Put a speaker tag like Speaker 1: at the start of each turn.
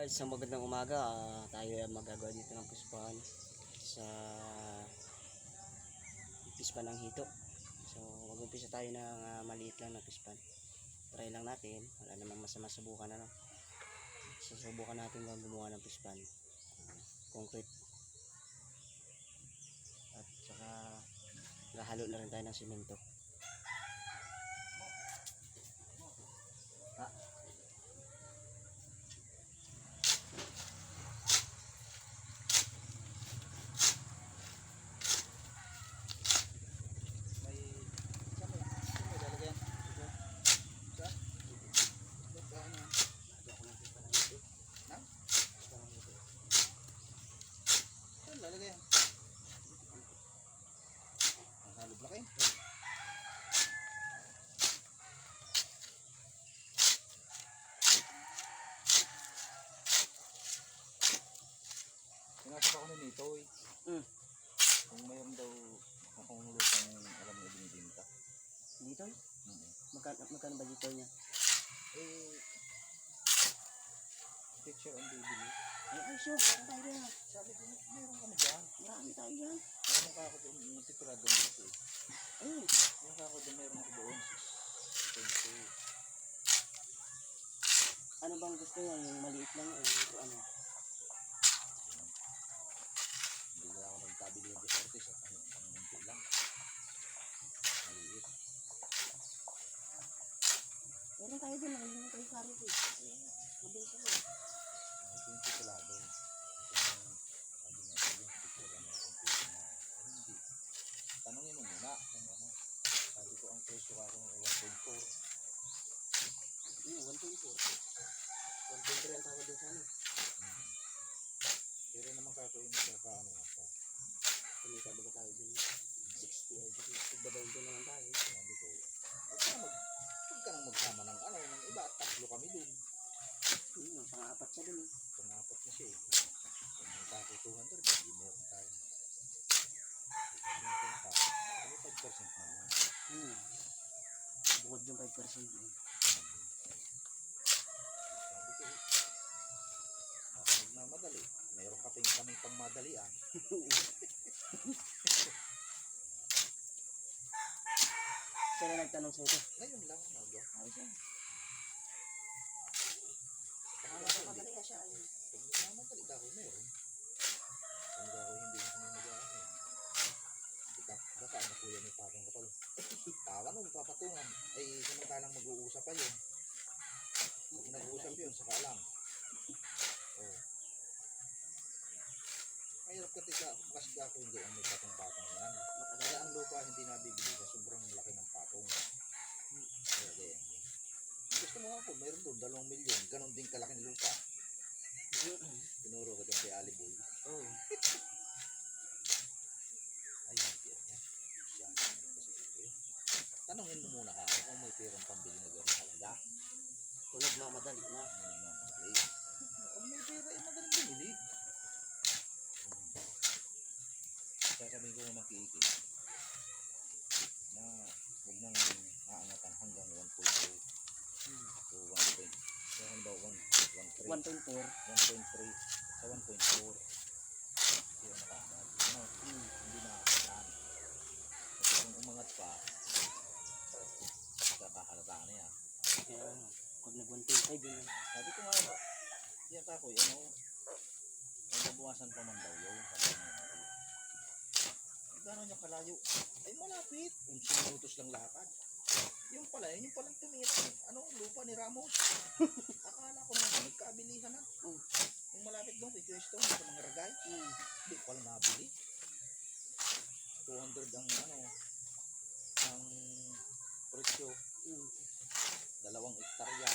Speaker 1: Isang magandang umaga. Tayo ay magagawa dito ng puspahan sa pispan ng hito. So mag-umpisa tayo ng maliit lang na pispan. Try lang natin, wala namang masama, subukan na lang. Susubukan natin kung gumawa ng pispan concrete, at saka halo na rin tayo ng simento.
Speaker 2: Lalagay yan. Ang halog laki. Pinasok ako ni Nito eh. Kung mayroon daw akong lupang alam mo ibinibinta.
Speaker 1: Dito? Magkano ba dito niya?
Speaker 2: Picture ang bibili.
Speaker 1: Ay, sure, meron tayo dyan.
Speaker 2: Sabi ko, meron kami dyan.
Speaker 1: Marami tayo dyan.
Speaker 2: Meron ka ako doon, nagtitira doon dito eh.
Speaker 1: Ayun.
Speaker 2: Meron ka ako doon, meron ako doon. 20.
Speaker 1: Ano bang gusto niya? Yung maliit lang o ano?
Speaker 2: Hindi na ako nagkabili yung deportes at ang munti lang. Maliit.
Speaker 1: Meron tayo dyan, nakalimang tayo karit eh. Mabilis ako.
Speaker 2: 20 palado. Sabi nga yung picture ano kung pwede na. Hindi. Tanungin mo muna kung ano. Sabi ko ang presyo ka kung 1.4.
Speaker 1: 1.4. 1.3 ang tawag din sa ano.
Speaker 2: Pero naman kakawin sa kaano ka.
Speaker 1: Kumita ba tayo din? 60 ay magbabaw din naman tayo.
Speaker 2: Sabi ko, huwag ka nang magsama ng ano, ng iba, tatlo kami dun.
Speaker 1: Pang-apat siya dun.
Speaker 2: Pang-apat na siya eh. Kung may tako 200, hindi mo kung tayo. Ano 5% na lang.
Speaker 1: Bukod yung 5%.
Speaker 2: Sabi ko, ako nagmamadali. Mayroon kami pang madalian.
Speaker 1: Kaya nagtanong sa ito.
Speaker 2: Ngayon lang, Mago.
Speaker 1: Ayos yan.
Speaker 2: Madali
Speaker 1: ka siya.
Speaker 2: Pag nagmamadali ka ako, meron. Kung ako hindi na kami mag-ano. Baka ano kuya ni Patong Kapal. Tawa nung papatungan. Ay, samantalang mag-uusap pa yun. Pag nag-uusap yun, saka lang. Oh. Mahirap kasi kasi ako hindi ang may patong-patong yan. Kaya ang lupa hindi nabibili sa sobrang laki ng patong. Kaya ganyan. Gusto mo ako, mayroon doon 2 milyon. Ganon din kalaking lupa. Tinuro ko doon kay Aliboy.
Speaker 1: Oo.
Speaker 2: Ay, hindi yan. Tanungin mo muna ka kung may perang pambili na gano'n halaga.
Speaker 1: Kung nagmamadali na.
Speaker 2: Kung may pera, magaling bumili. Sasabihin ko naman kiiki na huwag nang aangatan hanggang 1.2 to 1.3. So, hanggang 1.3 sa 1.4 yun nakakad. Hindi nakakataan. Kasi kung umangat pa, kakahalataan na yan.
Speaker 1: Kaya, pag nag-1.5 yun.
Speaker 2: Sabi ko nga, yan kakoy, ay nabuwasan pa man daw yun. Gano'n niya kalayo? Ay malapit. 11 minutos lang lakad. Yung pala, yung palang tumira. Lupa ni Ramos. Akala ko naman, nagkaabilihan na. Yung malapit doon, kay Cristo, sa mga ragay. Hindi pala nabili. 200 ang presyo. 2 hektarya.